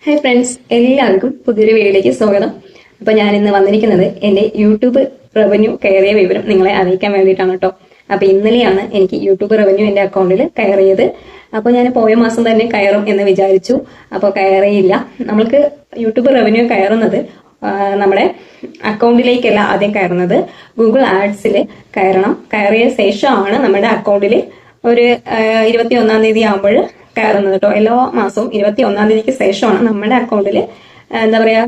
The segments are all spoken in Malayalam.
ഹായ് ഫ്രണ്ട്സ്, എല്ലാവർക്കും പുതിയൊരു വീഡിയോയിലേക്ക് സ്വാഗതം. അപ്പൊ ഞാൻ ഇന്ന് വന്നിരിക്കുന്നത് എന്റെ യൂട്യൂബ് റവന്യൂ കയറിയ വിവരം നിങ്ങളെ അറിയിക്കാൻ വേണ്ടിയിട്ടാണ് കേട്ടോ. അപ്പൊ ഇന്നലെയാണ് എനിക്ക് യൂട്യൂബ് റവന്യൂ എന്റെ അക്കൗണ്ടിൽ കയറിയത്. അപ്പൊ ഞാൻ പോയ മാസം തന്നെ കയറും എന്ന് വിചാരിച്ചു. അപ്പോൾ കയറിയില്ല. നമ്മൾക്ക് യൂട്യൂബ് റവന്യൂ കയറുന്നത് നമ്മുടെ അക്കൗണ്ടിലേക്കല്ല ആദ്യം കയറുന്നത്, ഗൂഗിൾ ആഡ്സിൽ കയറണം. കയറിയ ശേഷമാണ് നമ്മുടെ അക്കൗണ്ടിൽ ഒരു 21-ാം തീയതി ആകുമ്പോൾ കയറുന്നത് കേട്ടോ. എല്ലാ മാസവും 21-ാം തീയതിക്ക് ശേഷമാണ് നമ്മുടെ അക്കൗണ്ടിൽ എന്താ പറയാ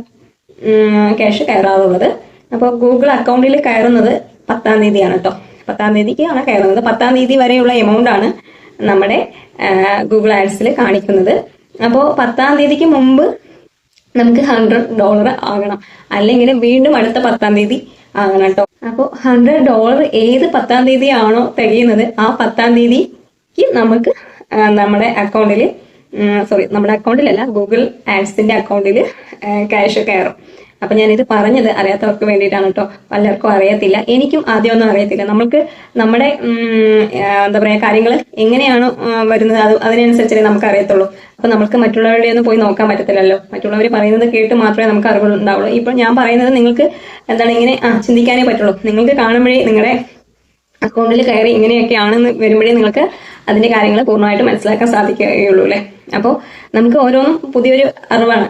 ക്യാഷ് കയറാറുള്ളത്. അപ്പോൾ ഗൂഗിൾ അക്കൗണ്ടിൽ കയറുന്നത് 10-ാം തീയതിയാണ് കേട്ടോ. 10-ാം തീയതിക്കാണ് കയറുന്നത്. 10-ാം തീയതി വരെയുള്ള എമൗണ്ട് ആണ് നമ്മുടെ ഗൂഗിൾ ആഡ്സിൽ കാണിക്കുന്നത്. അപ്പോൾ 10-ാം തീയതിക്ക് മുമ്പ് നമുക്ക് $100 ആകണം, അല്ലെങ്കിൽ വീണ്ടും അടുത്ത 10-ാം തീയതി ആകണം കേട്ടോ. അപ്പോൾ $100 ഏത് 10-ാം തീയതി ആണോ തികയുന്നത് ആ 10-ാം തീയതിക്ക് നമുക്ക് നമ്മുടെ അക്കൗണ്ടിൽ നമ്മുടെ അക്കൗണ്ടിലല്ല, ഗൂഗിൾ ആഡ്സിന്റെ അക്കൗണ്ടിൽ ക്യാഷ് കയറും. അപ്പൊ ഞാനിത് പറഞ്ഞത് അറിയാത്തവർക്ക് വേണ്ടിയിട്ടാണ് കേട്ടോ. പലർക്കും അറിയത്തില്ല, എനിക്കും ആദ്യമൊന്നും അറിയത്തില്ല. നമുക്ക് നമ്മുടെ എന്താ പറയാ കാര്യങ്ങൾ എങ്ങനെയാണ് വരുന്നത് അതിനനുസരിച്ചേ നമുക്ക് അറിയത്തുള്ളൂ. അപ്പൊ നമുക്ക് മറ്റുള്ളവരുടെ ഒന്നും പോയി നോക്കാൻ പറ്റത്തില്ലല്ലോ. മറ്റുള്ളവർ പറയുന്നത് കേട്ട് മാത്രമേ നമുക്ക് അറിവുണ്ടാവുള്ളൂ. ഇപ്പൊ ഞാൻ പറയുന്നത് നിങ്ങൾക്ക് എന്താണ് ഇങ്ങനെ ചിന്തിക്കാനേ പറ്റുള്ളൂ. നിങ്ങൾക്ക് കാണുമ്പോഴേ നിങ്ങളുടെ അക്കൗണ്ടിൽ കയറി ഇങ്ങനെയൊക്കെയാണെന്ന് വരുമ്പോഴേ നിങ്ങൾക്ക് അതിന്റെ കാര്യങ്ങൾ പൂർണ്ണമായിട്ട് മനസ്സിലാക്കാൻ സാധിക്കുകയുള്ളൂ അല്ലെ. അപ്പോൾ നമുക്ക് ഓരോന്നും പുതിയൊരു അറിവാണ്.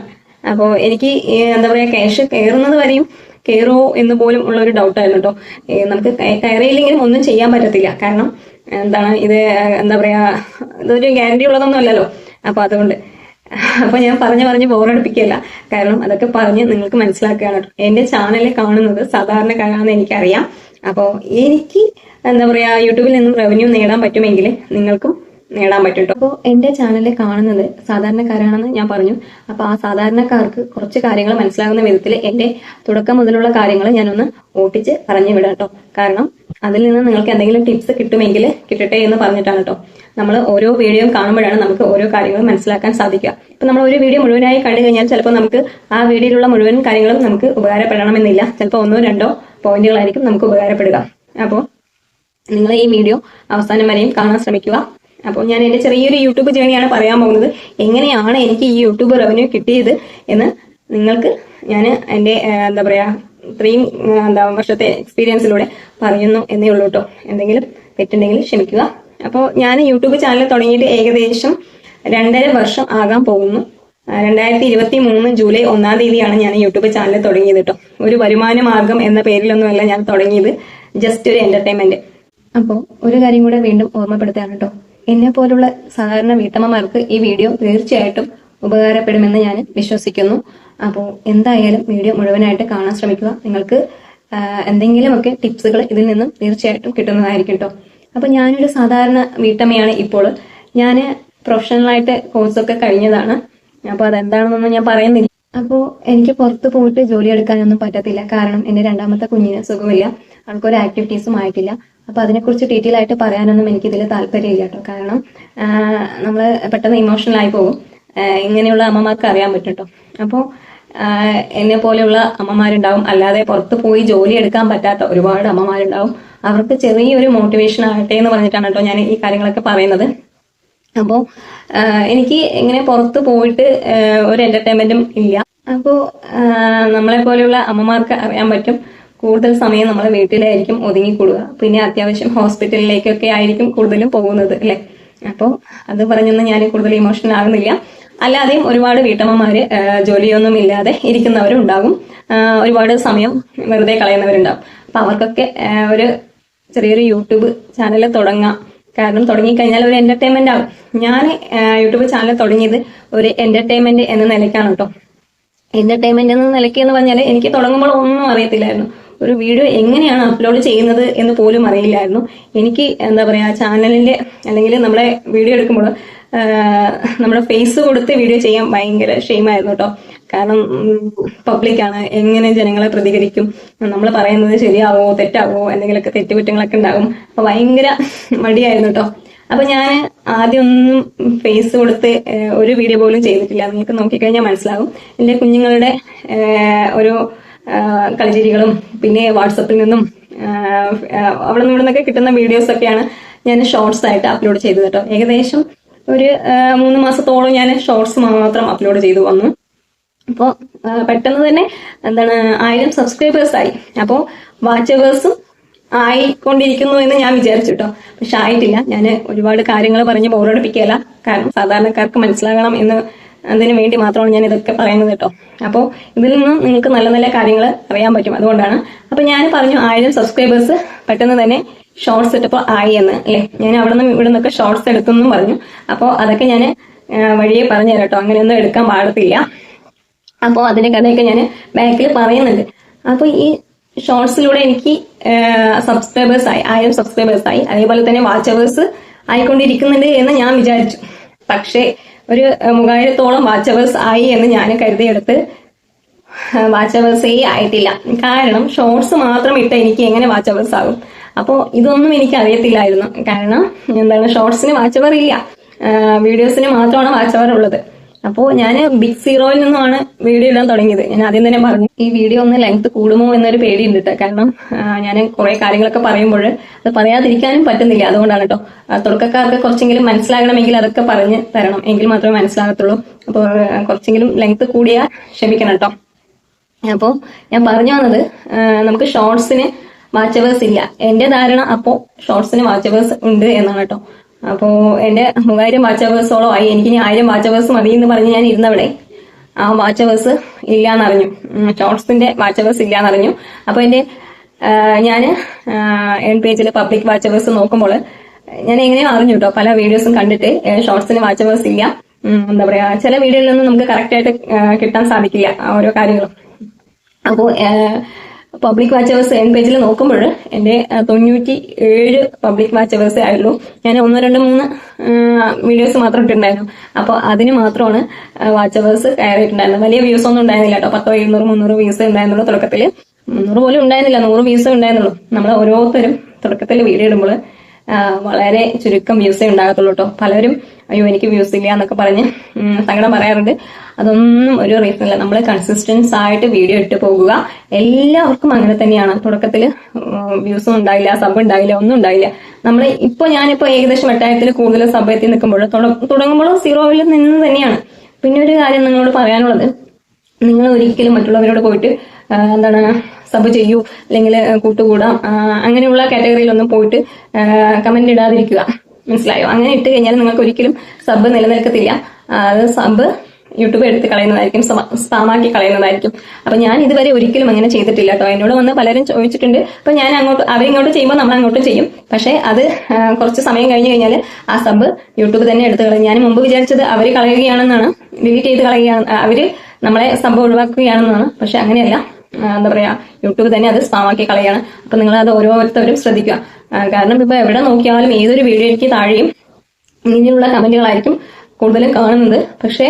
അപ്പോൾ എനിക്ക് എന്താ പറയാ ക്യാഷ് കയറുന്നത് വരെയും കയറുമോ എന്ന് പോലും ഉള്ള ഒരു ഡൗട്ടായിരുന്നു കേട്ടോ. നമുക്ക് കയറിയില്ലെങ്കിലും ഒന്നും ചെയ്യാൻ പറ്റത്തില്ല. കാരണം എന്താണ് ഇത് എന്താ പറയാ ഇതൊരു ഗ്യാരണ്ടി ഉള്ളതൊന്നും അല്ലല്ലോ. അപ്പൊ അതുകൊണ്ട് ഞാൻ പറഞ്ഞ് ബോറടിപ്പിക്കുകയല്ല. കാരണം അതൊക്കെ പറഞ്ഞ് നിങ്ങൾക്ക് മനസ്സിലാക്കുകയാണ് കേട്ടോ. എന്റെ ചാനലിൽ കാണുന്നത് സാധാരണക്കാരാണെന്ന് എനിക്കറിയാം. അപ്പോൾ എനിക്ക് എന്താ പറയാ യൂട്യൂബിൽ നിന്നും റവന്യൂ നേടാൻ പറ്റുമെങ്കിൽ നിങ്ങൾക്കും നേടാൻ പറ്റും കേട്ടോ. അപ്പോൾ എന്റെ ചാനലിൽ കാണുന്നത് സാധാരണക്കാരാണെന്ന് ഞാൻ പറഞ്ഞു. അപ്പൊ ആ സാധാരണക്കാർക്ക് കുറച്ച് കാര്യങ്ങൾ മനസ്സിലാകുന്ന വിധത്തിൽ എന്റെ തുടക്കം മുതലുള്ള കാര്യങ്ങൾ ഞാനൊന്ന് ഓട്ടിച്ച് പറഞ്ഞു വിടാം കേട്ടോ. കാരണം അതിൽ നിന്ന് നിങ്ങൾക്ക് എന്തെങ്കിലും ടിപ്സ് കിട്ടുമെങ്കിൽ കിട്ടട്ടെ എന്ന് പറഞ്ഞിട്ടാണ് കേട്ടോ. നമ്മൾ ഓരോ വീഡിയോയും കാണുമ്പോഴാണ് നമുക്ക് ഓരോ കാര്യങ്ങളും മനസ്സിലാക്കാൻ സാധിക്കുക. ഇപ്പൊ നമ്മൾ ഒരു വീഡിയോ മുഴുവനായി കണ്ടു കഴിഞ്ഞാൽ ചിലപ്പോൾ നമുക്ക് ആ വീഡിയോയിലുള്ള മുഴുവൻ കാര്യങ്ങളും നമുക്ക് ഉപകാരപ്പെടണമെന്നില്ല. ചിലപ്പോൾ 1-2 പോയിന്റുകളായിരിക്കും നമുക്ക് ഉപകാരപ്പെടുക. അപ്പോൾ നിങ്ങൾ ഈ വീഡിയോ അവസാനം വരെയും കാണാൻ ശ്രമിക്കുക. അപ്പോൾ ഞാൻ എന്റെ ചെറിയൊരു യൂട്യൂബ് ജേണിയാണ് പറയാൻ പോകുന്നത്. എങ്ങനെയാണ് എനിക്ക് ഈ യൂട്യൂബ് റവന്യൂ കിട്ടിയത് എന്ന് നിങ്ങൾക്ക് ഞാൻ എന്റെ എന്താ പറയാ ഇത്രയും വർഷത്തെ എക്സ്പീരിയൻസിലൂടെ പറയുന്നു എന്നേ ഉള്ളൂ കേട്ടോ. എന്തെങ്കിലും തെറ്റുണ്ടെങ്കിൽ ക്ഷമിക്കുക. അപ്പോൾ ഞാൻ യൂട്യൂബ് ചാനൽ തുടങ്ങിയിട്ട് ഏകദേശം 2.5 വർഷം ആകാൻ പോകുന്നു. 2023 ജൂലൈ 1-ാം തീയതിയാണ് ഞാൻ യൂട്യൂബ് ചാനൽ തുടങ്ങിയത് കേട്ടോ. ഒരു വരുമാന മാർഗം എന്ന പേരിലൊന്നുമല്ല ഞാൻ തുടങ്ങിയത്, ജസ്റ്റ് ഒരു എന്റർടൈൻമെന്റ്. അപ്പോൾ ഒരു കാര്യം കൂടെ വീണ്ടും ഓർമ്മപ്പെടുത്തുകയാണ് കേട്ടോ. എന്നെ പോലുള്ള സാധാരണ വീട്ടമ്മമാർക്ക് ഈ വീഡിയോ തീർച്ചയായിട്ടും ഉപകാരപ്പെടുമെന്ന് ഞാൻ വിശ്വസിക്കുന്നു. അപ്പോൾ എന്തായാലും വീഡിയോ മുഴുവനായിട്ട് കാണാൻ ശ്രമിക്കുക. നിങ്ങൾക്ക് എന്തെങ്കിലുമൊക്കെ ടിപ്സുകൾ ഇതിൽ നിന്നും തീർച്ചയായിട്ടും കിട്ടുന്നതായിരിക്കും കേട്ടോ. അപ്പൊ ഞാനൊരു സാധാരണ വീട്ടമ്മയാണ്. ഇപ്പോൾ ഞാൻ പ്രൊഫഷണലായിട്ട് കോഴ്സൊക്കെ കഴിഞ്ഞതാണ്. അപ്പൊ അതെന്താണെന്നൊന്നും ഞാൻ പറയുന്നില്ല. അപ്പോൾ എനിക്ക് പുറത്ത് പോയിട്ട് ജോലി എടുക്കാനൊന്നും പറ്റത്തില്ല. കാരണം എന്റെ 2ാമത്തെ കുഞ്ഞിന് സുഖമില്ല, ആൾക്കൊരു ആക്ടിവിറ്റീസും ആയിട്ടില്ല. അപ്പൊ അതിനെക്കുറിച്ച് ഡീറ്റെയിൽ ആയിട്ട് പറയാനൊന്നും എനിക്കിതിൽ താല്പര്യമില്ല കേട്ടോ. കാരണം നമ്മൾ പെട്ടെന്ന് ഇമോഷണൽ ആയി പോകും. ഇങ്ങനെയുള്ള അമ്മമാർക്ക് അറിയാൻ പറ്റും കേട്ടോ. അപ്പോൾ എന്നെ പോലെയുള്ള അമ്മമാരുണ്ടാവും, അല്ലാതെ പുറത്ത് പോയി ജോലി എടുക്കാൻ പറ്റാത്ത ഒരുപാട് അമ്മമാരുണ്ടാവും. അവർക്ക് ചെറിയൊരു മോട്ടിവേഷൻ ആകട്ടെ എന്ന് പറഞ്ഞിട്ടാണ് കേട്ടോ ഞാൻ ഈ കാര്യങ്ങളൊക്കെ പറയുന്നത്. അപ്പോൾ എനിക്ക് ഇങ്ങനെ പുറത്ത് പോയിട്ട് ഒരു എന്റർടൈൻമെന്റും ഇല്ല. അപ്പോൾ നമ്മളെ പോലെയുള്ള അമ്മമാർക്ക് അറിയാൻ പറ്റും, കൂടുതൽ സമയം നമ്മൾ വീട്ടിലായിരിക്കും ഒതുങ്ങിക്കൂടുക. പിന്നെ അത്യാവശ്യം ഹോസ്പിറ്റലിലേക്കൊക്കെ ആയിരിക്കും കൂടുതലും പോകുന്നത് അല്ലെ. അപ്പോൾ അത് പറഞ്ഞൊന്നും ഞാൻ കൂടുതൽ ഇമോഷണൽ ആകുന്നില്ല. അല്ലാതെയും ഒരുപാട് വീട്ടമ്മമാര് ജോലിയൊന്നും ഇല്ലാതെ ഇരിക്കുന്നവരും ഉണ്ടാകും, ഒരുപാട് സമയം വെറുതെ കളയുന്നവരുണ്ടാകും. അപ്പൊ അവർക്കൊക്കെ ഒരു ചെറിയൊരു യൂട്യൂബ് ചാനൽ തുടങ്ങാം. കാരണം തുടങ്ങിക്കഴിഞ്ഞാൽ ഒരു എന്റർടൈൻമെന്റ് ആകും. ഞാൻ യൂട്യൂബ് ചാനൽ തുടങ്ങിയത് ഒരു എന്റർടൈൻമെന്റ് എന്ന നിലയ്ക്കാണ് കേട്ടോ. എന്റർടൈൻമെന്റ് എന്ന നിലയ്ക്ക് എന്ന് പറഞ്ഞാൽ എനിക്ക് തുടങ്ങുമ്പോൾ ഒന്നും അറിയത്തില്ലായിരുന്നു. ഒരു വീഡിയോ എങ്ങനെയാണ് അപ്ലോഡ് ചെയ്യുന്നത് എന്ന് പോലും അറിയില്ലായിരുന്നു. എനിക്ക് എന്താ പറയാ ചാനലിന്റെ അല്ലെങ്കിൽ നമ്മളെ വീഡിയോ എടുക്കുമ്പോൾ നമ്മുടെ ഫേസ് കൊടുത്ത് വീഡിയോ ചെയ്യാൻ ഭയങ്കര ഷെയിമായിരുന്നു കേട്ടോ. കാരണം പബ്ലിക്കാണ്, എങ്ങനെ ജനങ്ങളെ പ്രതികരിക്കും, നമ്മൾ പറയുന്നത് ശരിയാവോ തെറ്റാവോ, എന്തെങ്കിലുമൊക്കെ തെറ്റുകുറ്റങ്ങളൊക്കെ ഉണ്ടാകും. അപ്പൊ ഭയങ്കര മടിയായിരുന്നു കേട്ടോ. അപ്പൊ ഞാൻ ആദ്യമൊന്നും ഫേസ് കൊടുത്ത് ഒരു വീഡിയോ പോലും ചെയ്തിട്ടില്ല. നിങ്ങൾക്ക് നോക്കിക്കഴിഞ്ഞാൽ മനസ്സിലാകും. എന്റെ കുഞ്ഞുങ്ങളുടെ ഒരു കളിചിരികളും പിന്നെ വാട്സപ്പിൽ നിന്നും അവിടെ നിന്നൊക്കെ കിട്ടുന്ന വീഡിയോസ് ഒക്കെയാണ് ഞാൻ ഷോർട്സ് ആയിട്ട് അപ്ലോഡ് ചെയ്തത് കേട്ടോ. ഏകദേശം ഒരു 3 മാസത്തോളം ഞാൻ ഷോർട്സ് മാത്രം അപ്ലോഡ് ചെയ്തു വന്നു. അപ്പോൾ പെട്ടെന്ന് തന്നെ 1000 സബ്സ്ക്രൈബേഴ്സ് ആയി. അപ്പോൾ വാച്ച് അവേഴ്സും ആയിക്കൊണ്ടിരിക്കുന്നു എന്ന് ഞാൻ വിചാരിച്ചു കേട്ടോ. പക്ഷെ ആയിട്ടില്ല. ഞാൻ ഒരുപാട് കാര്യങ്ങൾ പറഞ്ഞ് ബോറടിപ്പിക്കുകയല്ല, കാരണം സാധാരണക്കാർക്ക് മനസ്സിലാകണം എന്ന് അതിന് വേണ്ടി മാത്രമാണ് ഞാൻ ഇതൊക്കെ പറയുന്നത് കേട്ടോ. അപ്പോൾ ഇതിൽ നിന്നും നിങ്ങൾക്ക് നല്ല നല്ല കാര്യങ്ങൾ അറിയാൻ പറ്റും, അതുകൊണ്ടാണ്. അപ്പൊ ഞാൻ പറഞ്ഞു 1000 സബ്സ്ക്രൈബേഴ്സ് പെട്ടെന്ന് തന്നെ ഷോർട്സ് ഇട്ടപ്പോൾ ആയി എന്ന് അല്ലേ. ഞാൻ അവിടെ നിന്ന് ഇവിടെ നിന്നൊക്കെ ഷോർട്സ് എടുത്തെന്നും പറഞ്ഞു. അപ്പോൾ അതൊക്കെ ഞാൻ വഴിയെ പറഞ്ഞു തരാം കേട്ടോ, അങ്ങനെയൊന്നും എടുക്കാൻ പാടത്തില്ല. അപ്പോൾ അതിന്റെ കഥയൊക്കെ ഞാൻ ബാക്കിൽ പറയുന്നുണ്ട്. അപ്പോൾ ഈ ഷോർട്സിലൂടെ എനിക്ക് സബ്സ്ക്രൈബേഴ്സ് ആയി, 1000 സബ്സ്ക്രൈബേഴ്സ് ആയി. അതേപോലെ തന്നെ വാച്ച് അവേഴ്സ് ആയിക്കൊണ്ടിരിക്കുന്നുണ്ട് എന്ന് ഞാൻ വിചാരിച്ചു. പക്ഷേ ഒരു 3000-ഓളം വാച്ച് അവേഴ്സ് ആയി എന്ന് ഞാൻ കരുതിയെടുത്ത് വാച്ച് അവേഴ്സേ ആയിട്ടില്ല. കാരണം ഷോർട്സ് മാത്രം ഇട്ട് എനിക്ക് എങ്ങനെ വാച്ച് അവേഴ്സ് ആകും? അപ്പോൾ ഇതൊന്നും എനിക്ക് അറിയത്തില്ലായിരുന്നു. കാരണം ഷോർട്സിന് വാച്ച് അവർ ഇല്ല, വീഡിയോസിന് മാത്രമാണ് വാച്ച് അവർ ഉള്ളത്. അപ്പോൾ ഞാൻ ബിഗ് സീറോയിൽ നിന്നുമാണ് വീഡിയോ ഇടാൻ തുടങ്ങിയത്. ഞാൻ ആദ്യം തന്നെ പറഞ്ഞു ഈ വീഡിയോ ഒന്ന് ലെങ്ത് കൂടുമോ എന്നൊരു പേടിയുണ്ട് കേട്ടോ. കാരണം ഞാൻ കുറെ കാര്യങ്ങളൊക്കെ പറയുമ്പോൾ അത് പറയാതിരിക്കാനും പറ്റുന്നില്ല. അതുകൊണ്ടാണ് കേട്ടോ. തുടക്കക്കാർക്ക് കുറച്ചെങ്കിലും മനസ്സിലാകണമെങ്കിൽ അതൊക്കെ പറഞ്ഞ് തരണം, എങ്കിൽ മാത്രമേ മനസ്സിലാകത്തുള്ളൂ. അപ്പോൾ കുറച്ചെങ്കിലും ലെങ്ത് കൂടിയാൽ ക്ഷമിക്കണം കേട്ടോ. അപ്പോൾ ഞാൻ പറഞ്ഞു വന്നത്, നമുക്ക് ഷോർട്സിന് വാച്ച് അവേഴ്സ് ഇല്ല. എന്റെ ധാരണ അപ്പോൾ ഷോർട്സിന് വാച്ച് അവേഴ്സ് ഉണ്ട് എന്നാണ് കേട്ടോ. അപ്പോ എന്റെ 3000 വാച്ച് അവേഴ്സോളം ആയി. എനിക്ക് 1000 വാച്ച് അവേഴ്സ് മതി എന്ന് പറഞ്ഞ് ഞാൻ ഇരുന്നവിടെ ആ വാച്ച് അവേഴ്സ് ഇല്ലാന്നറിഞ്ഞു, ഷോർട്സിന്റെ വാച്ച് അവേഴ്സ് ഇല്ലാന്നറിഞ്ഞു. അപ്പൊ എന്റെ ഞാൻ എൻ പേജിൽ പബ്ലിക് വാച്ച് അവേഴ്സ് നോക്കുമ്പോൾ ഞാൻ എങ്ങനെയോ അറിഞ്ഞു കേട്ടോ. പല വീഡിയോസും കണ്ടിട്ട് ഷോർട്സിന് വാച്ച് അവേഴ്സ് ഇല്ല. എന്താ പറയാ, ചില വീഡിയോയിലൊന്നും നമുക്ക് കറക്റ്റ് ആയിട്ട് കിട്ടാൻ സാധിക്കില്ല ഓരോ കാര്യങ്ങളും. അപ്പോൾ പബ്ലിക് വാച്ച് അവേഴ്സ് എൻ പേജിൽ നോക്കുമ്പോൾ എന്റെ 97 പബ്ലിക് വാച്ച് അവേഴ്സേ ആയുള്ളൂ. ഞാൻ 1, 2, 3 വീഡിയോസ് മാത്രം ഇട്ടിട്ടുണ്ടായിരുന്നു. അപ്പോൾ അതിന് മാത്രമാണ് വാച്ച് അവേഴ്സ് കയറിയിട്ടുണ്ടായിരുന്നത്. വലിയ വ്യൂസ് ഒന്നും ഉണ്ടായിരുന്നില്ല കേട്ടോ. 10, 700, 300 വ്യൂസ് ഉണ്ടായിരുന്നുള്ളൂ. തുടക്കത്തിൽ 300 പോലും ഉണ്ടായിരുന്നില്ല, 100 വ്യൂസേ ഉണ്ടായിരുന്നുള്ളൂ. നമ്മൾ ഓരോരുത്തരും തുടക്കത്തിൽ വീഡിയോ ഇടുമ്പോൾ വളരെ ചുരുക്കം വ്യൂസേ ഉണ്ടാകത്തുള്ളൂ കേട്ടോ. പലരും അയ്യോ എനിക്ക് വ്യൂസ് ഇല്ല എന്നൊക്കെ പറഞ്ഞ് സങ്കടം പറയാറുണ്ട്. അതൊന്നും ഒരു റീസൺ ഇല്ല. നമ്മൾ കൺസിസ്റ്റൻസ് ആയിട്ട് വീഡിയോ ഇട്ട് പോകുക. എല്ലാവർക്കും അങ്ങനെ തന്നെയാണ്. തുടക്കത്തിൽ വ്യൂസും ഉണ്ടായില്ല, സബ് ഉണ്ടായില്ല, ഒന്നും ഉണ്ടായില്ല. ഞാനിപ്പോ ഏകദേശം 8000 കൂടുതൽ സബ് എത്തി നിൽക്കുമ്പോൾ തുടങ്ങുമ്പോഴും 0-ൽ നിന്ന് തന്നെയാണ്. പിന്നെ ഒരു കാര്യം നിങ്ങളോട് പറയാനുള്ളത്, നിങ്ങൾ ഒരിക്കലും മറ്റുള്ളവരോട് പോയിട്ട് സബ് ചെയ്യൂ അല്ലെങ്കിൽ കൂട്ടുകൂടാം അങ്ങനെയുള്ള കാറ്റഗറിയിലൊന്നും പോയിട്ട് കമന്റ് ഇടാതിരിക്കുക. മനസ്സിലായോ? അങ്ങനെ ഇട്ട് കഴിഞ്ഞാൽ നിങ്ങൾക്ക് ഒരിക്കലും സബ് നിലനിൽക്കത്തില്ല. അത് സബ് യൂട്യൂബ് എടുത്ത് കളയുന്നതായിരിക്കും, സ്പാമാക്കി കളയുന്നതായിരിക്കും. അപ്പൊ ഞാൻ ഇതുവരെ ഒരിക്കലും അങ്ങനെ ചെയ്തിട്ടില്ല കേട്ടോ. എന്നോട് വന്ന് പലരും ചോദിച്ചിട്ടുണ്ട്. അപ്പൊ ഞാൻ അവരിങ്ങോട്ട് ചെയ്യുമ്പോൾ നമ്മൾ അങ്ങോട്ടും ചെയ്യും. പക്ഷെ അത് കുറച്ച് സമയം കഴിഞ്ഞു കഴിഞ്ഞാൽ ആ സബ് യൂട്യൂബ് തന്നെ എടുത്ത് കളയും. ഞാൻ മുമ്പ് വിചാരിച്ചത് അവര് കളയുകയാണെന്നാണ്, ഡിലീറ്റ് ചെയ്ത് കളയുകയാണ്, അവര് നമ്മളെ സബ് ഒഴിവാക്കുകയാണെന്നാണ്. പക്ഷെ അങ്ങനെയല്ല. യൂട്യൂബ് തന്നെ അത് സ്പാമാക്കി കളയാണ്. അപ്പൊ നിങ്ങൾ അത് ഓരോരുത്തരും ശ്രദ്ധിക്കുക. കാരണം ഇപ്പൊ എവിടെ നോക്കിയാലും ഏതൊരു വീഡിയോയ്ക്ക് താഴെയും ഇങ്ങനെയുള്ള കമന്റുകളായിരിക്കും കൂടുതലും കാണുന്നത്. പക്ഷെ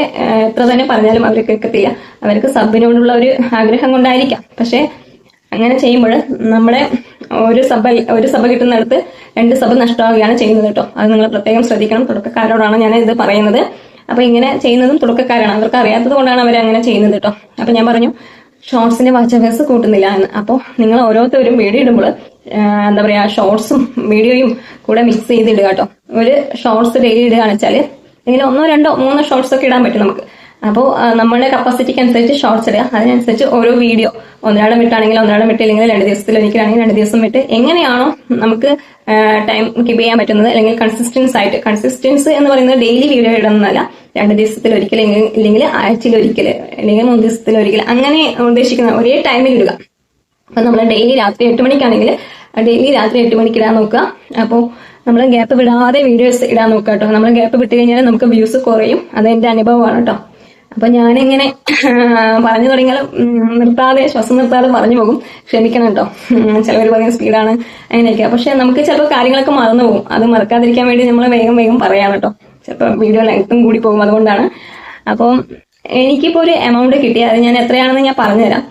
എത്ര തന്നെ പറഞ്ഞാലും അവർ കേൾക്കത്തില്ല. അവർക്ക് സബിനോടുള്ള ഒരു ആഗ്രഹം കൊണ്ടായിരിക്കാം. പക്ഷെ അങ്ങനെ ചെയ്യുമ്പോൾ നമ്മുടെ ഒരു സബ് കിട്ടുന്നിടത്ത് 2 സബ് നഷ്ടമാവുകയാണ് ചെയ്യുന്നത് കേട്ടോ. അത് നിങ്ങൾ പ്രത്യേകം ശ്രദ്ധിക്കണം. തുടക്കക്കാരോടാണ് ഞാൻ ഇത് പറയുന്നത്. അപ്പൊ ഇങ്ങനെ ചെയ്യുന്നതും തുടക്കക്കാരാണ്, അവർക്ക് അറിയാത്തത് കൊണ്ടാണ് അവർ അങ്ങനെ ചെയ്യുന്നത് കേട്ടോ. അപ്പൊ ഞാൻ പറഞ്ഞു ഷോർട്സിന്റെ വാച്ച് അവേഴ്സ് കൂട്ടുന്നില്ല എന്ന്. അപ്പോൾ നിങ്ങൾ ഓരോരുത്തരും വീഡിയോ ഇടുമ്പോൾ ഷോർട്സും വീഡിയോയും കൂടെ മിക്സ് ചെയ്തിടുക കേട്ടോ. ഒരു ഷോർട്സ് ഡെയിലി ഇടുകയാണെന്ന് വെച്ചാൽ അല്ലെങ്കിൽ 1, 2, 3 ഷോർട്സ് ഒക്കെ ഇടാൻ പറ്റും നമുക്ക്. അപ്പോൾ നമ്മുടെ കപ്പാസിറ്റിക്ക് അനുസരിച്ച് ഷോർട്സ് ഇടുക. അതിനനുസരിച്ച് ഓരോ വീഡിയോ 1 വിട്ടാണെങ്കിൽ 1 വിട്ടില്ലെങ്കിൽ 2 ദിവസത്തിലൊരിക്കലാണെങ്കിൽ 2 ദിവസം വിട്ട് എങ്ങനെയാണോ നമുക്ക് ടൈം കീപ്പ് ചെയ്യാൻ പറ്റുന്നത്, അല്ലെങ്കിൽ കൺസിസ്റ്റൻസ് എന്ന് പറയുന്നത് ഡെയിലി വീഡിയോ ഇടുന്നതല്ല, 2 ദിവസത്തിലൊരിക്കൽ ഇല്ലെങ്കിൽ ആഴ്ചയിലൊരിക്കൽ അല്ലെങ്കിൽ 3 ദിവസത്തിലൊരിക്കൽ അങ്ങനെ ഉദ്ദേശിക്കുന്ന ഒരേ ടൈമിൽ ഇടുക. അപ്പൊ നമ്മൾ ഡെയിലി രാത്രി 8 മണിക്കാണെങ്കിൽ ഡെയിലി രാത്രി 8 മണിക്ക് ഇടാൻ നോക്കുക. അപ്പോൾ നമ്മൾ ഗ്യാപ്പ് വിടാതെ വീഡിയോസ് ഇടാൻ നോക്കുക കേട്ടോ. നമ്മൾ ഗ്യാപ്പ് വിട്ട് കഴിഞ്ഞാൽ നമുക്ക് വ്യൂസ് കുറയും. അതെന്റെ അനുഭവമാണ് കേട്ടോ. അപ്പൊ ഞാനിങ്ങനെ പറഞ്ഞു തുടങ്ങിയാൽ ശ്വാസം നിർത്താതെ പറഞ്ഞു പോകും. ക്ഷമിക്കണം കേട്ടോ. ചിലവർ പറയുന്ന സ്പീഡാണ് അങ്ങനെയൊക്കെ. പക്ഷെ നമുക്ക് ചിലപ്പോൾ കാര്യങ്ങളൊക്കെ മറന്നു പോകും. അത് മറക്കാതിരിക്കാൻ വേണ്ടി നമ്മൾ വേഗം പറയാം കേട്ടോ. ചിലപ്പോൾ വീഡിയോ ലെങ്ത്തും കൂടി പോകും, അതുകൊണ്ടാണ്. അപ്പം എനിക്കിപ്പോ ഒരു എമൗണ്ട് കിട്ടി. അത് ഞാൻ എത്രയാണെന്ന് ഞാൻ പറഞ്ഞുതരാം.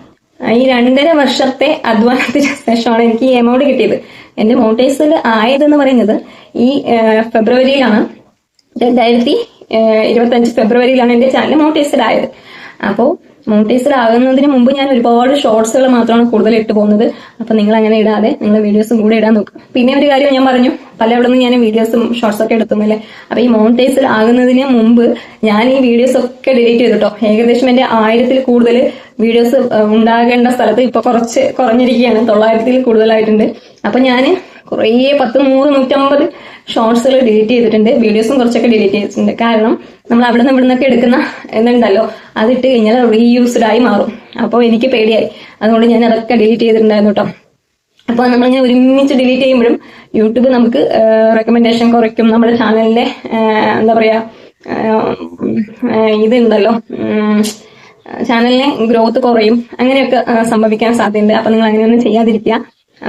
ഈ 2.5 വർഷത്തെ അധ്വാനത്തിന് ശേഷമാണ് എനിക്ക് ഈ എമൗണ്ട് കിട്ടിയത്. എന്റെ മോണിറ്റൈസിൽ ആയതെന്ന് പറയുന്നത് ഈ ഫെബ്രുവരിയിലാണ്. 2025 ഫെബ്രുവരിയിലാണ് എന്റെ ചാനൽ മോണിറ്റൈസ്ഡ് ആയത്. അപ്പോൾ മോണിറ്റൈസ്ഡ് ആകുന്നതിന് മുമ്പ് ഞാൻ ഒരുപാട് ഷോർട്സുകൾ മാത്രമാണ് കൂടുതൽ ഇട്ട് പോകുന്നത്. അപ്പൊ നിങ്ങൾ അങ്ങനെ ഇടാതെ നിങ്ങൾ വീഡിയോസും കൂടെ ഇടാൻ നോക്കുക. പിന്നെ ഒരു കാര്യം ഞാൻ പറഞ്ഞു, പലവിടെ നിന്ന് ഞാൻ വീഡിയോസും ഷോർട്സ് ഒക്കെ എടുത്തുന്നില്ലേ. അപ്പൊ ഈ മോണിറ്റൈസ്ഡ് ആകുന്നതിന് മുമ്പ് ഞാൻ ഈ വീഡിയോസ് ഒക്കെ ഡിലീറ്റ് ചെയ്തിട്ടോ. ഏകദേശം എന്റെ 1000-ൽ കൂടുതൽ വീഡിയോസ് ഉണ്ടാകേണ്ട സ്ഥലത്ത് ഇപ്പൊ കുറച്ച് കുറഞ്ഞിരിക്കുകയാണ്, 900-ൽ കൂടുതലായിട്ടുണ്ട്. അപ്പൊ ഞാൻ കുറേ 10, 100, 150 ഷോർട്സുകൾ ഡിലീറ്റ് ചെയ്തിട്ടുണ്ട്. വീഡിയോസും കുറച്ചൊക്കെ ഡിലീറ്റ് ചെയ്തിട്ടുണ്ട്. കാരണം നമ്മൾ അവിടെ നിന്ന് ഇവിടെ നിന്നൊക്കെ എടുക്കുന്ന എന്നുണ്ടല്ലോ, അതിട്ട് കഴിഞ്ഞാൽ റീയൂസ്ഡ് ആയി മാറും. അപ്പോൾ എനിക്ക് പേടിയായി, അതുകൊണ്ട് ഞാൻ അതൊക്കെ ഡിലീറ്റ് ചെയ്തിട്ടുണ്ടായിരുന്നു കേട്ടോ. അപ്പോൾ നമ്മളിങ്ങനെ ഒരുമിച്ച് ഡിലീറ്റ് ചെയ്യുമ്പോഴും യൂട്യൂബ് നമുക്ക് റെക്കമെൻഡേഷൻ കുറയ്ക്കും. നമ്മുടെ ചാനലിന്റെ എന്താ പറയാ ഇതുണ്ടല്ലോ, ചാനലിനെ ഗ്രോത്ത് കുറയും, അങ്ങനെയൊക്കെ സംഭവിക്കാൻ സാധ്യതയുണ്ട്. അപ്പൊ നിങ്ങൾ അങ്ങനെയൊന്നും ചെയ്യാതിരിക്കുക.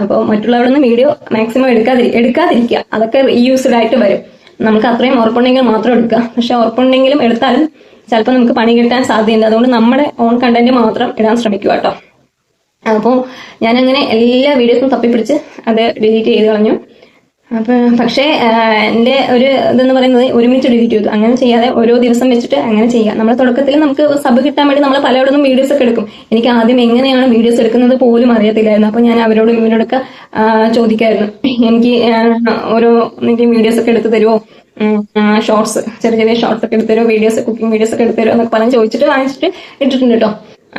അപ്പോൾ മറ്റുള്ളവരുടെ വീഡിയോ മാക്സിമം എടുക്കാതിരിക്കുക. അതൊക്കെ റീയൂസ്ഡ് ആയിട്ട് വരും. നമുക്ക് അത്രയും ഉറപ്പുണ്ടെങ്കിൽ മാത്രം എടുക്കുക. പക്ഷെ ഉറപ്പുണ്ടെങ്കിലും എടുത്താലും ചിലപ്പോൾ നമുക്ക് പണി കിട്ടാൻ സാധ്യതയുണ്ട്. അതുകൊണ്ട് നമ്മുടെ ഓൺ കണ്ടന്റ് മാത്രം ഇടാൻ ശ്രമിക്കുക കേട്ടോ. അപ്പോൾ ഞാനങ്ങനെ എല്ലാ വീഡിയോസും തപ്പിപ്പിടിച്ച് അത് ഡിലീറ്റ് ചെയ്ത് കളഞ്ഞു. പക്ഷേ എൻ്റെ ഒരു ഇതെന്ന് പറയുന്നത് ഒരുമിച്ച് ഡിലീറ്റ് ചെയ്തു. അങ്ങനെ ചെയ്യാതെ ഓരോ ദിവസം വെച്ചിട്ട് അങ്ങനെ ചെയ്യുക. നമ്മൾ തുടക്കത്തിൽ നമുക്ക് സബ് കിട്ടാൻ വേണ്ടി നമ്മൾ പലയിടത്തും വീഡിയോസ് ഒക്കെ എടുക്കും. എനിക്ക് ആദ്യം എങ്ങനെയാണ് വീഡിയോസ് എടുക്കുന്നത് പോലും അറിയത്തില്ലായിരുന്നു. അപ്പൊ ഞാൻ അവരോടും ഇവരോടൊക്കെ ചോദിക്കായിരുന്നു, എനിക്ക് ഓരോ വീഡിയോസ് ഒക്കെ എടുത്ത് തരുമോ, ഷോർട്സ് ചെറിയ ചെറിയ ഷോർട്സ് ഒക്കെ എടുത്ത് തരുമോ, വീഡിയോസ് കുക്കിംഗ് വീഡിയോസ് ഒക്കെ എടുത്ത് തരുമോ എന്നൊക്കെ പറഞ്ഞ് ചോദിച്ചിട്ട് വാങ്ങിച്ചിട്ട് ഇട്ടിട്ടുണ്ട് കേട്ടോ.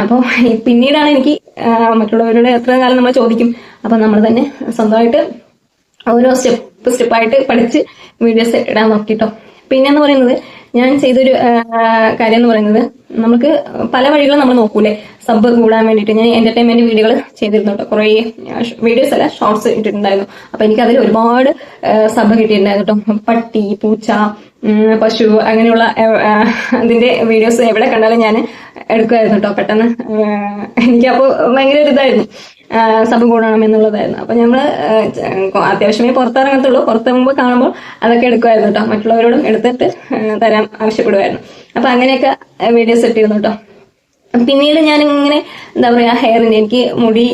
അപ്പോൾ പിന്നീടാണ് എനിക്ക് മറ്റുള്ളവരുടെ എത്ര കാലം നമ്മൾ ചോദിക്കും. അപ്പൊ നമ്മൾ തന്നെ സ്വന്തമായിട്ട് ഓരോ സ്റ്റെപ്പായിട്ട് പഠിച്ച് വീഡിയോസ് ഇടാൻ നോക്കിട്ടോ. പിന്നെന്ന് പറയുന്നത് ഞാൻ ചെയ്തൊരു കാര്യം എന്ന് പറയുന്നത്, നമുക്ക് പല വഴികളും നമ്മൾ നോക്കൂലേ സബ് കൂടാൻ വേണ്ടിയിട്ട്. ഞാൻ എന്റർടൈൻമെന്റ് വീഡിയോകൾ ചെയ്തിരുന്നു കേട്ടോ. കുറേ വീഡിയോസ് അല്ല ഷോർട്സ് ഇട്ടിട്ടുണ്ടായിരുന്നു. അപ്പൊ എനിക്ക് അതിൽ ഒരുപാട് സബ് കിട്ടിയിട്ടുണ്ടായിരുന്നു കേട്ടോ. പട്ടി, പൂച്ച, പശു, അങ്ങനെയുള്ള അതിന്റെ വീഡിയോസ് എവിടെ കണ്ടാലും ഞാൻ എടുക്കുമായിരുന്നു കേട്ടോ. പെട്ടെന്ന് എനിക്കപ്പോൾ ഭയങ്കര ഒരു ഇതായിരുന്നു, സബ് കൂടണം എന്നുള്ളതായിരുന്നു. അപ്പൊ നമ്മള് അത്യാവശ്യമേ പുറത്തിറങ്ങത്തുള്ളൂ, പുറത്തിറങ്ങുമ്പോൾ കാണുമ്പോൾ അതൊക്കെ എടുക്കുമായിരുന്നു കേട്ടോ. മറ്റുള്ളവരോടും എടുത്തിട്ട് തരാൻ ആവശ്യപ്പെടുമായിരുന്നു. അപ്പൊ അങ്ങനെയൊക്കെ വീഡിയോസ് ഇട്ടിരുന്നു കേട്ടോ. പിന്നീട് ഞാൻ ഇങ്ങനെ എന്താ പറയാ, ഹെയറിന്റെ എനിക്ക് മുടി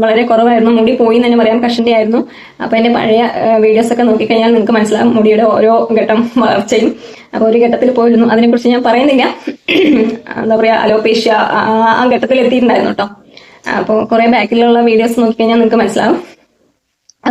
വളരെ കുറവായിരുന്നു. മുടി പോയി എന്ന് തന്നെ പറയാം, കഷന്റെ ആയിരുന്നു. അപ്പൊ എന്റെ പഴയ വീഡിയോസ് ഒക്കെ നോക്കിക്കഴിഞ്ഞാൽ നിങ്ങൾക്ക് മനസ്സിലാവും മുടിയുടെ ഓരോ ഘട്ടം വളർച്ചയും. അപ്പൊ ഒരു ഘട്ടത്തിൽ പോയിരുന്നു, അതിനെക്കുറിച്ച് ഞാൻ പറയുന്നില്ല. എന്താ പറയാ, അലോപേഷ്യ ആ ഘട്ടത്തിൽ എത്തിയിട്ടുണ്ടായിരുന്നു കേട്ടോ. അപ്പോൾ കുറെ ബാക്കിലുള്ള വീഡിയോസ് നോക്കിക്കഴിഞ്ഞാൽ നിങ്ങൾക്ക് മനസ്സിലാവും.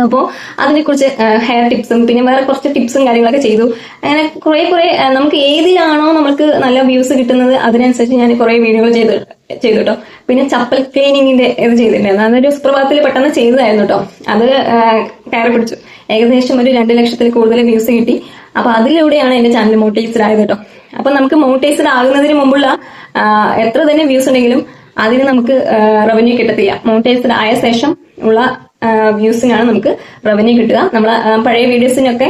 അപ്പോൾ അതിനെക്കുറിച്ച് ഹെയർ ടിപ്സും പിന്നെ വേറെ കുറച്ച് ടിപ്സും കാര്യങ്ങളൊക്കെ ചെയ്തു. അങ്ങനെ കുറെ നമുക്ക് ഏതിലാണോ നമുക്ക് നല്ല വ്യൂസ് കിട്ടുന്നത് അതിനനുസരിച്ച് ഞാൻ കുറെ വീഡിയോകൾ ചെയ്തു കേട്ടോ. പിന്നെ ചപ്പൽ ക്ലീനിങ്ങിന്റെ ഇത് ചെയ്തിട്ടുണ്ടായിരുന്നു. അതൊരു സുപ്രഭാതത്തിൽ പെട്ടെന്ന് ചെയ്തതായിരുന്നു കേട്ടോ. അത് കയറി പിടിച്ചു. ഏകദേശം ഒരു 2 ലക്ഷത്തിൽ കൂടുതൽ വ്യൂസ് കിട്ടി. അപ്പൊ അതിലൂടെയാണ് എന്റെ ചാനൽ മോണിറ്റൈസ്ഡ് ആയത് കേട്ടോ. അപ്പൊ നമുക്ക് മോണിറ്റൈസ്ഡ് ആകുന്നതിന് മുമ്പുള്ള എത്ര തന്നെ വ്യൂസ് ഉണ്ടെങ്കിലും അതിന് നമുക്ക് റവന്യൂ കിട്ടത്തില്ല. മോണിറ്റൈസ്ഡ് ആയ ശേഷം ഉള്ള വ്യൂസിനാണ് നമുക്ക് റവന്യൂ കിട്ടുക. നമ്മളെ പഴയ വീഡിയോസിനൊക്കെ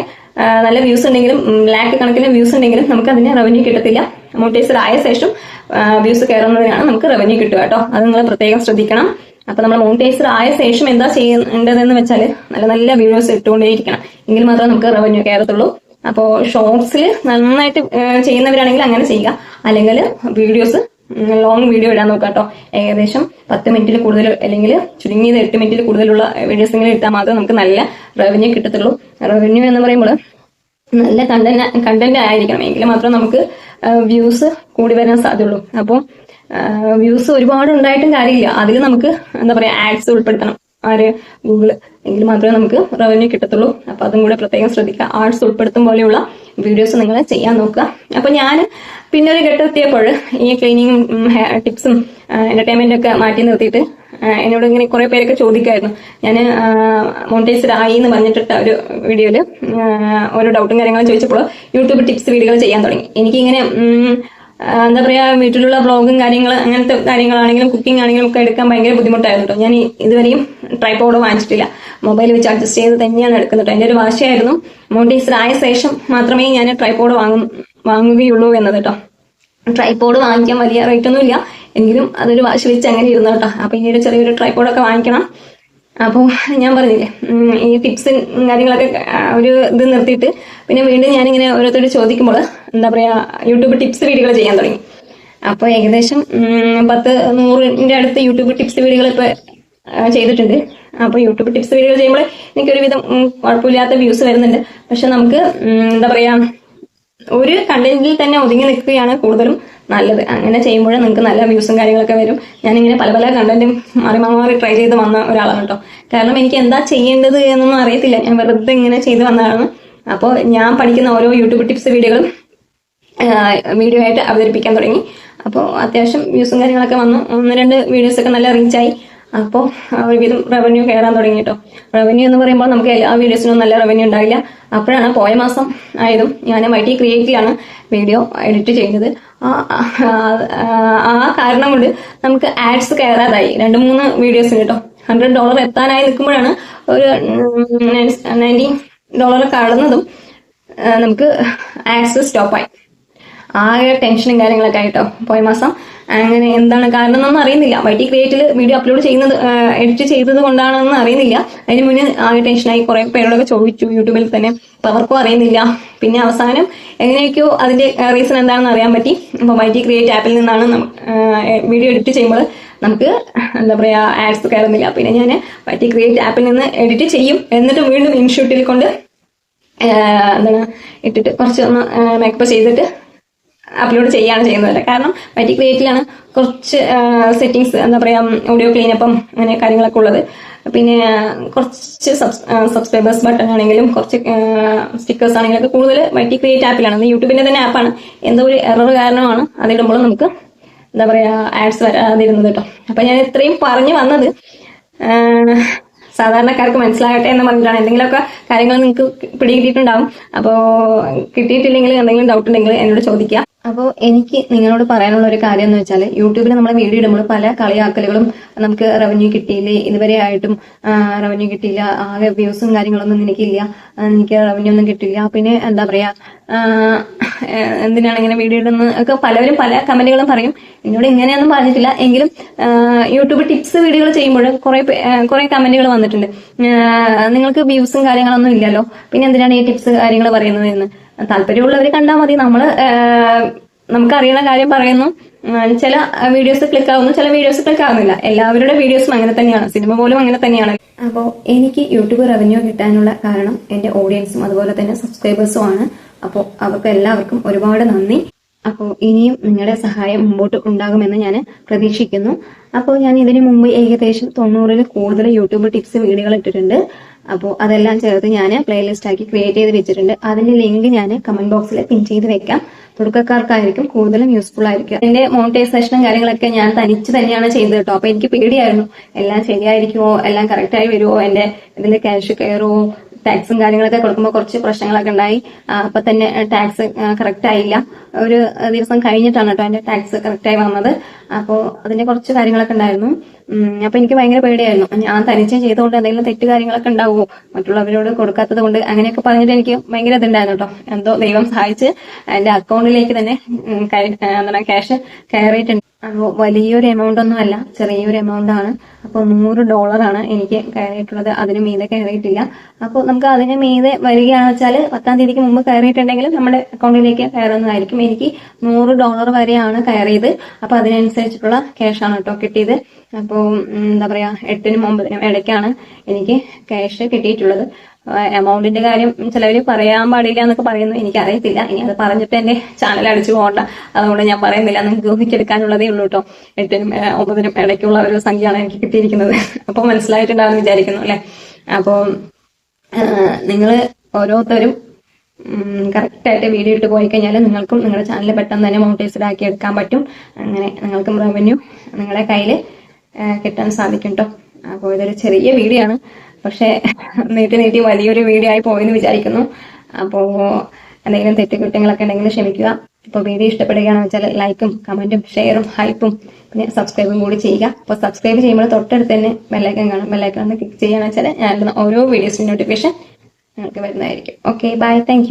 നല്ല വ്യൂസ് ഉണ്ടെങ്കിലും ലാക്ക് കണക്കിന് വ്യൂസ് ഉണ്ടെങ്കിലും നമുക്ക് അതിന് റവന്യൂ കിട്ടത്തില്ല. മോണിറ്റൈസ്ഡ് ആയ ശേഷം വ്യൂസ് കയറുന്നതിനാണ് നമുക്ക് റവന്യൂ കിട്ടുക കേട്ടോ. അത് നിങ്ങൾ പ്രത്യേകം ശ്രദ്ധിക്കണം. അപ്പൊ നമ്മൾ മോണിറ്റൈസ്ഡ് ആയ ശേഷം എന്താ ചെയ്യേണ്ടതെന്ന് വെച്ചാൽ നല്ല നല്ല വീഡിയോസ് ഇട്ടുകൊണ്ടേയിരിക്കണം. എങ്കിൽ മാത്രമേ നമുക്ക് റവന്യൂ കയറത്തുള്ളൂ. അപ്പോൾ ഷോർട്സിൽ നന്നായിട്ട് ചെയ്യുന്നവരാണെങ്കിൽ അങ്ങനെ ചെയ്യുക. അല്ലെങ്കിൽ വീഡിയോസ് ലോങ് വീഡിയോ ഇടാൻ നോക്കാം കേട്ടോ. ഏകദേശം 10 മിനിറ്റിൽ കൂടുതൽ അല്ലെങ്കിൽ ചുരുങ്ങിയത് 8 മിനിറ്റിൽ കൂടുതലുള്ള വീഡിയോസ് ഇട്ടാൽ മാത്രമേ നമുക്ക് നല്ല റവന്യൂ കിട്ടത്തുള്ളൂ. റവന്യൂ എന്ന് പറയുമ്പോൾ നല്ല കണ്ടന്റ് ആയിരിക്കണം, എങ്കിൽ മാത്രമേ നമുക്ക് വ്യൂസ് കൂടി വരാൻ സാധ്യതയുള്ളൂ. അപ്പോൾ വ്യൂസ് ഒരുപാട് ഉണ്ടായിട്ടും കാര്യമില്ല, അതിൽ നമുക്ക് എന്താ പറയാ ആഡ്സ് ഉൾപ്പെടുത്തണം. ഗൂഗിള്, എങ്കിൽ മാത്രമേ നമുക്ക് റവന്യൂ കിട്ടത്തുള്ളൂ. അപ്പൊ അതും കൂടെ പ്രത്യേകം ശ്രദ്ധിക്കുക. ആർട്സ് ഉൾപ്പെടുത്തും പോലെയുള്ള വീഡിയോസ് നിങ്ങൾ ചെയ്യാൻ നോക്കുക. അപ്പൊ ഞാൻ പിന്നെ ഒരു ഘട്ടമെത്തിയപ്പോൾ ഈ ക്ലീനിങ്ങും ടിപ്സും എന്റർടൈൻമെന്റ് ഒക്കെ മാറ്റി നിർത്തിയിട്ട് എന്നോട് ഇങ്ങനെ കുറെ പേരൊക്കെ ചോദിക്കായിരുന്നു. ഞാൻ മോണിറ്റൈസ്ഡ് ആയി എന്ന് പറഞ്ഞിട്ട് ഒരു വീഡിയോയില് ഓരോ ഡൗട്ടും കാര്യങ്ങളും ചോദിച്ചപ്പോൾ യൂട്യൂബ് ടിപ്സ് വീഡിയോകൾ ചെയ്യാൻ തുടങ്ങി. എനിക്കിങ്ങനെ എന്താ പറയാ, വീട്ടിലുള്ള വ്ളോഗും കാര്യങ്ങൾ അങ്ങനത്തെ കാര്യങ്ങളാണെങ്കിലും കുക്കിംഗ് ആണെങ്കിലും ഒക്കെ എടുക്കാൻ ഭയങ്കര ബുദ്ധിമുട്ടായിരുന്നു കേട്ടോ. ഞാൻ ഇതുവരെയും ട്രൈപോഡ് വാങ്ങിച്ചിട്ടില്ല, മൊബൈൽ വെച്ച് അഡ്ജസ്റ്റ് ചെയ്ത് തന്നെയാണ് എടുക്കുന്നത് കേട്ടോ. എൻ്റെ ഒരു വാശിയായിരുന്നു മോണിറ്റൈസ്ഡ് ആയ ശേഷം മാത്രമേ ഞാൻ ട്രൈപോഡ് വാങ്ങുകയുള്ളൂ എന്നത് കേട്ടോ. ട്രൈപോഡ് വാങ്ങിക്കാൻ വലിയ റേറ്റ് ഒന്നും ഇല്ല, എങ്കിലും അതൊരു വാശി വെച്ച് അങ്ങനെ ഇരുന്നു കേട്ടോ. അപ്പൊ പിന്നീട് ചെറിയൊരു ട്രൈപോഡൊക്കെ വാങ്ങിക്കണം. അപ്പോൾ ഞാൻ പറഞ്ഞില്ലേ ഈ ടിപ്സും കാര്യങ്ങളൊക്കെ ഒരു ഇത് നിർത്തിയിട്ട് പിന്നെ വീണ്ടും ഞാനിങ്ങനെ ഓരോരുത്തരോട് ചോദിക്കുമ്പോൾ എന്താ പറയാ യൂട്യൂബ് ടിപ്സ് വീഡിയോകൾ ചെയ്യാൻ തുടങ്ങി. അപ്പോൾ ഏകദേശം 100-100ന്റെ അടുത്ത് യൂട്യൂബ് ടിപ്സ് വീഡിയോകൾ ഇപ്പൊ ചെയ്തിട്ടുണ്ട്. അപ്പോൾ യൂട്യൂബ് ടിപ്സ് വീഡിയോകൾ ചെയ്യുമ്പോൾ എനിക്കൊരുവിധം കുഴപ്പമില്ലാത്ത വ്യൂസ് വരുന്നുണ്ട്. പക്ഷെ നമുക്ക് എന്താ പറയാ ഒരു കണ്ടന്റിൽ തന്നെ ഒതുങ്ങി നിൽക്കുകയാണ് കൂടുതലും നല്ലത്. അങ്ങനെ ചെയ്യുമ്പോൾ നിങ്ങൾക്ക് നല്ല വ്യൂസും കാര്യങ്ങളൊക്കെ വരും. ഞാനിങ്ങനെ പല പല കണ്ടന്റും മാറി മാറി ട്രൈ ചെയ്ത് വന്ന ഒരാളാണ് കേട്ടോ. കാരണം എനിക്ക് എന്താ ചെയ്യേണ്ടത് എന്നൊന്നും അറിയത്തില്ല. ഞാൻ വെറുതെ ഇങ്ങനെ ചെയ്ത് വന്നതാണ്. അപ്പോൾ ഞാൻ പഠിക്കുന്ന ഓരോ യൂട്യൂബ് ടിപ്സ് വീഡിയോകളും വീഡിയോ ആയിട്ട് അവതരിപ്പിക്കാൻ തുടങ്ങി. അപ്പോൾ അത്യാവശ്യം വ്യൂസും കാര്യങ്ങളൊക്കെ വന്നു. 1-2 വീഡിയോസൊക്കെ നല്ല റീച്ചായി. അപ്പോൾ ഒരുവിധം റവന്യൂ കയറാൻ തുടങ്ങി കേട്ടോ. റവന്യൂ എന്ന് പറയുമ്പോൾ നമുക്ക് എല്ലാ വീഡിയോസിനും നല്ല റവന്യൂ ഉണ്ടാവില്ല. അപ്പോഴാണ് പോയ മാസം ആയതും ഞാൻ YT ക്രിയേറ്റീവിലാണ് വീഡിയോ എഡിറ്റ് ചെയ്യുന്നത്. ആ കാരണം കൊണ്ട് നമുക്ക് ആഡ്സ് കയറാതായി 2-3 വീഡിയോസിന് കേട്ടോ. $100 എത്താനായി നിൽക്കുമ്പോഴാണ് ഒരു $90 കടന്നതും നമുക്ക് ആഡ്സ് സ്റ്റോപ്പായി. ആകെ ടെൻഷനും കാര്യങ്ങളൊക്കെ ആയിട്ടോ പോയ മാസം. അങ്ങനെ എന്താണ് കാരണം എന്നൊന്നും അറിയുന്നില്ല. YT ക്രിയേറ്റിൽ വീഡിയോ അപ്ലോഡ് ചെയ്യുന്നത് എഡിറ്റ് ചെയ്തത് കൊണ്ടാണെന്ന് അറിയുന്നില്ല. അതിന് മുന്നേ ആകെ ടെൻഷനായി. കുറെ പേരോടൊക്കെ ചോദിച്ചു യൂട്യൂബിൽ തന്നെ. അപ്പൊ അവർക്കും അറിയുന്നില്ല. പിന്നെ അവസാനം എങ്ങനെയൊക്കെയോ അതിന്റെ റീസൺ എന്താണെന്ന് അറിയാൻ പറ്റി. അപ്പൊ YT ക്രിയേറ്റ് ആപ്പിൽ നിന്നാണ് വീഡിയോ എഡിറ്റ് ചെയ്യുമ്പോൾ നമുക്ക് എന്താ പറയാ ആഡ്സ് കയറുന്നില്ല. പിന്നെ ഞാൻ YT ക്രിയേറ്റ് ആപ്പിൽ നിന്ന് എഡിറ്റ് ചെയ്യും. എന്നിട്ട് വീണ്ടും ഇൻഷൂട്ടിൽ കൊണ്ട് എന്താണ് ഇട്ടിട്ട് കുറച്ചൊന്ന് മേക്കപ്പ് ചെയ്തിട്ട് അപ്ലോഡ് ചെയ്യാണ് ചെയ്യുന്നത്. കാരണം YT ക്രിയേറ്റിലാണ് കുറച്ച് സെറ്റിങ്സ് എന്താ പറയാ ഓഡിയോ ക്ലീനപ്പം അങ്ങനെ കാര്യങ്ങളൊക്കെ ഉള്ളത്. പിന്നെ കുറച്ച് സബ്സ്ക്രൈബേഴ്സ് ബട്ടൺ ആണെങ്കിലും കുറച്ച് സ്റ്റിക്കേഴ്സ് ആണെങ്കിലും ഒക്കെ കൂടുതൽ YT ക്രിയേറ്റ് ആപ്പിലാണ്. യൂട്യൂബിന്റെ തന്നെ ആപ്പാണ്. എന്തോ ഒരു എറർ കാരണമാണ് അതിടുമ്പോൾ നമുക്ക് എന്താ പറയാ ആഡ്സ് വരാതിരുന്നത് കേട്ടോ. അപ്പൊ ഞാൻ ഇത്രയും പറഞ്ഞു വന്നത് സാധാരണക്കാർക്ക് മനസ്സിലാകട്ടെ എന്ന് പറഞ്ഞിട്ടാണ്. എന്തെങ്കിലുമൊക്കെ കാര്യങ്ങൾ നിങ്ങൾക്ക് പിടികിട്ടിയിട്ടുണ്ടാവും. അപ്പോൾ കിട്ടിയിട്ടില്ലെങ്കിൽ എന്തെങ്കിലും ഡൗട്ട് ഉണ്ടെങ്കിൽ എന്നോട് ചോദിക്കുക. അപ്പോൾ എനിക്ക് നിങ്ങളോട് പറയാനുള്ള ഒരു കാര്യം എന്ന് വെച്ചാൽ യൂട്യൂബിൽ നമ്മൾ വീഡിയോ ഇടുമ്പോൾ പല കളിയാക്കലുകളും നമുക്ക് റവന്യൂ കിട്ടിയില്ലേ, ഇതുവരെ ആയിട്ടും റവന്യൂ കിട്ടിയില്ല, ആകെ വ്യൂസും കാര്യങ്ങളൊന്നും എനിക്കില്ല, എനിക്ക് റവന്യൂ ഒന്നും കിട്ടില്ല, പിന്നെ എന്താ പറയാ എന്തിനാണ് ഇങ്ങനെ വീഡിയോ ഇടുന്നത് ഒക്കെ പലവരും പല കമന്റുകളും പറയും. എന്നോട് ഇങ്ങനെയൊന്നും പറഞ്ഞിട്ടില്ല. എങ്കിലും യൂട്യൂബ് ടിപ്സ് വീഡിയോകൾ ചെയ്യുമ്പോൾ കുറെ കമന്റുകൾ വന്നിട്ടുണ്ട്. നിങ്ങൾക്ക് വ്യൂസും കാര്യങ്ങളൊന്നും ഇല്ലല്ലോ, പിന്നെ എന്തിനാണ് ഈ ടിപ്സ് കാര്യങ്ങൾ പറയുന്നത് എന്ന്. താല്പര്യമുള്ളവർ കണ്ടാൽ മതി. നമുക്ക് അറിയുന്ന കാര്യം പറയുന്നു. ചില വീഡിയോസ് ക്ലിക്ക് ആവുന്നു, ചില വീഡിയോസ് ക്ലിക്ക് ആവുന്നില്ല. എല്ലാവരുടെ വീഡിയോസും അങ്ങനെ തന്നെയാണ്. സിനിമ പോലും അങ്ങനെ തന്നെയാണ്. അപ്പോൾ എനിക്ക് യൂട്യൂബ് റവന്യൂ കിട്ടാനുള്ള കാരണം എന്റെ ഓഡിയൻസും അതുപോലെ തന്നെ സബ്സ്ക്രൈബേഴ്സും ആണ്. അപ്പോൾ അവർക്ക് എല്ലാവർക്കും ഒരുപാട് നന്ദി. അപ്പോൾ ഇനിയും നിങ്ങളുടെ സഹായം മുമ്പോട്ട് ഉണ്ടാകുമെന്ന് ഞാൻ പ്രതീക്ഷിക്കുന്നു. അപ്പോൾ ഞാൻ ഇതിനു മുമ്പ് ഏകദേശം 90-ൽ കൂടുതൽ യൂട്യൂബ് ടിപ്സ് വീഡിയോകൾ ഇട്ടിട്ടുണ്ട്. അപ്പോൾ അതെല്ലാം ചേർത്ത് ഞാൻ പ്ലേലിസ്റ്റ് ആക്കി ക്രിയേറ്റ് ചെയ്ത് വെച്ചിട്ടുണ്ട്. അതിന്റെ ലിങ്ക് ഞാൻ കമന്റ് ബോക്സിൽ പിൻ ചെയ്ത് വെക്കാം. തുടക്കക്കാർക്കായിരിക്കും കൂടുതലും യൂസ്ഫുൾ ആയിരിക്കും. എന്റെ മോണിറ്റൈസേഷനും കാര്യങ്ങളൊക്കെ ഞാൻ തനിച്ച് തന്നെയാണ് ചെയ്തത് കേട്ടോ. അപ്പൊ എനിക്ക് പേടിയായിരുന്നു, എല്ലാം ശരിയായിരിക്കുമോ, എല്ലാം കറക്റ്റായി വരുമോ, എന്റെ ഇതിൽ ക്യാഷ് കയറുമോ, ടാക്സും കാര്യങ്ങളൊക്കെ കൊടുക്കുമ്പോൾ കുറച്ച് പ്രശ്നങ്ങളൊക്കെ ഉണ്ടായി. അപ്പൊ തന്നെ ടാക്സ് കറക്റ്റ് ആയില്ല. ഒരു ദിവസം കഴിഞ്ഞിട്ടാണ് കേട്ടോ എന്റെ ടാക്സ് കറക്റ്റായി വന്നത്. അപ്പോൾ അതിന്റെ കുറച്ച് കാര്യങ്ങളൊക്കെ ഉണ്ടായിരുന്നു. അപ്പൊ എനിക്ക് ഭയങ്കര പേടിയായിരുന്നു. ഞാൻ തനിച്ച് ചെയ്തുകൊണ്ട് എന്തെങ്കിലും തെറ്റ് കാര്യങ്ങളൊക്കെ ഉണ്ടാവുമോ, മറ്റുള്ളവരോട് കൊടുക്കാത്തത് കൊണ്ട്, അങ്ങനെയൊക്കെ പറഞ്ഞിട്ട് എനിക്ക് ഭയങ്കര ഇതുണ്ടായിരുന്നു കേട്ടോ. എന്തോ ദൈവം സഹായിച്ച് എന്റെ അക്കൗണ്ടിലേക്ക് തന്നെ എന്താണ് ക്യാഷ് കയറിയിട്ടുണ്ട്. അപ്പോൾ വലിയൊരു എമൗണ്ട് ഒന്നും അല്ല, ചെറിയൊരു എമൗണ്ട് ആണ്. അപ്പോൾ $100 എനിക്ക് കയറിയിട്ടുള്ളത്. അതിന് മീതെ കയറിയിട്ടില്ല. അപ്പോൾ നമുക്ക് അതിന് മീതെ വരികയാണെന്ന് വെച്ചാൽ 10-ാം തീയതിക്ക് മുമ്പ് കയറിയിട്ടുണ്ടെങ്കിൽ നമ്മുടെ അക്കൗണ്ടിലേക്ക് കയറുന്നതായിരിക്കും. എനിക്ക് $100 വരെയാണ് കയറിയത്. അപ്പൊ അതിനനുസരിച്ചിട്ടുള്ള ക്യാഷാണ് കേട്ടോ കിട്ടിയത്. അപ്പോൾ എന്താ പറയാ 8-നും 9-നും ഇടയ്ക്കാണ് എനിക്ക് ക്യാഷ് കിട്ടിയിട്ടുള്ളത്. എമൗണ്ടിന്റെ കാര്യം ചിലവര് പറയാൻ പാടില്ല എന്നൊക്കെ പറയുന്നു. എനിക്കറിയത്തില്ല. ഇനി അത് പറഞ്ഞിട്ട് എന്റെ ചാനൽ അടിച്ചു പോകണ്ട, അതുകൊണ്ട് ഞാൻ പറയുന്നില്ല. നിങ്ങൾക്ക് ഊഹിച്ചെടുക്കാനുള്ളതേ ഉള്ളൂ കേട്ടോ. 8-നും 9-നും ഇടയ്ക്കുള്ള ഒരു സംഖ്യയാണ് എനിക്ക് കിട്ടിയിരിക്കുന്നത്. അപ്പോൾ മനസ്സിലായിട്ടുണ്ടാവും വിചാരിക്കുന്നു അല്ലെ. അപ്പോൾ നിങ്ങൾ ഓരോരുത്തരും കറക്റ്റായിട്ട് വീഡിയോ ഇട്ട് പോയി കഴിഞ്ഞാൽ നിങ്ങൾക്കും നിങ്ങളുടെ ചാനൽ പെട്ടെന്ന് തന്നെ മോണിറ്റൈസ്ഡ് ആക്കി എടുക്കാൻ പറ്റും. അങ്ങനെ നിങ്ങൾക്കും റവന്യൂ നിങ്ങളുടെ കയ്യിൽ കിട്ടാൻ സാധിക്കും കേട്ടോ. അപ്പോൾ ഇതൊരു ചെറിയ വീഡിയോ ആണ്, പക്ഷെ നീട്ടി വലിയൊരു വീഡിയോ ആയി പോയെന്ന് വിചാരിക്കുന്നു. അപ്പോൾ എന്തെങ്കിലും തെറ്റുകുറ്റങ്ങളൊക്കെ ഉണ്ടെങ്കിൽ ക്ഷമിക്കുക. ഇപ്പോൾ വീഡിയോ ഇഷ്ടപ്പെടുകയാണെന്ന് വെച്ചാൽ ലൈക്കും കമന്റും ഷെയറും ഹൈപ്പും പിന്നെ സബ്സ്ക്രൈബും കൂടി ചെയ്യുക. അപ്പോൾ സബ്സ്ക്രൈബ് ചെയ്യുമ്പോൾ തൊട്ടടുത്ത് തന്നെ ബെല്ലൈക്കൺ കാണും. ബെല്ലൈക്കൺ ഒന്ന് ക്ലിക്ക് ചെയ്യുകയാണെന്ന് വെച്ചാൽ ഞാൻ ഓരോ വീഡിയോസിന്റെ നോട്ടിഫിക്കേഷൻ നിങ്ങൾക്ക് വരുന്നതായിരിക്കും. Okay, bye, thank U.